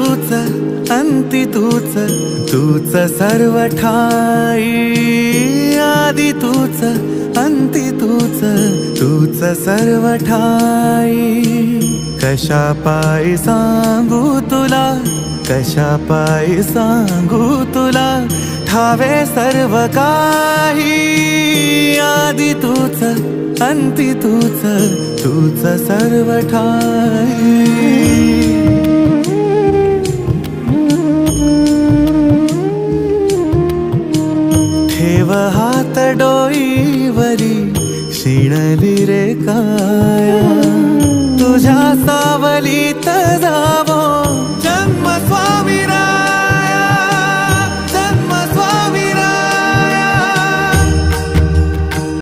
तूच अंती तूच, तूच सर्व ठाई। आदि तूच अंती तूच, तूच सर्व ठाई। कशा पायी सांगू तुला, कशा पायी सांगू तुला, ठावे सर्व काही। आदि तूच अंती तूच, तूच सर्व ठाई। ठेव हात डोईवरी, शिणली रे काया, तुझ्या सावलीत जाव